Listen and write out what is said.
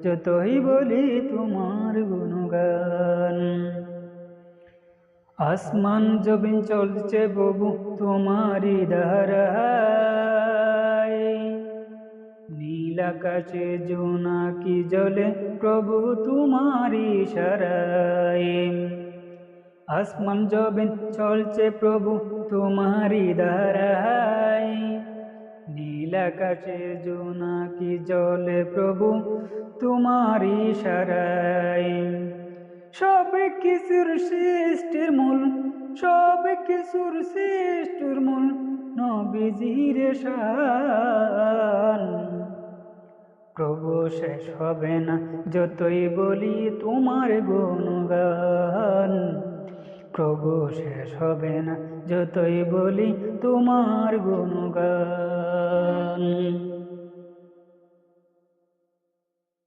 যতই বলি তোমার গুণগান। আসমান জমিন চলছে প্রভু তোমারই ধারায়, নীল আকাশে জোনাকি জলে প্রভু তোমারই ইশারায়। আসমান জমিন চলছে প্রভু তোমারই ধারায়, নীল আকাশে জোনাকি জলে প্রভু তোমারই ইশারায়। সব কিছুর সৃষ্টির মূল, সব কিছুর সৃষ্টির মূল নবীজির শান। প্রভু শেষ হবে না যতই বলি তোমার গুণগান, প্রভু শেষ হবে না যতই বলি তোমার গুণগান।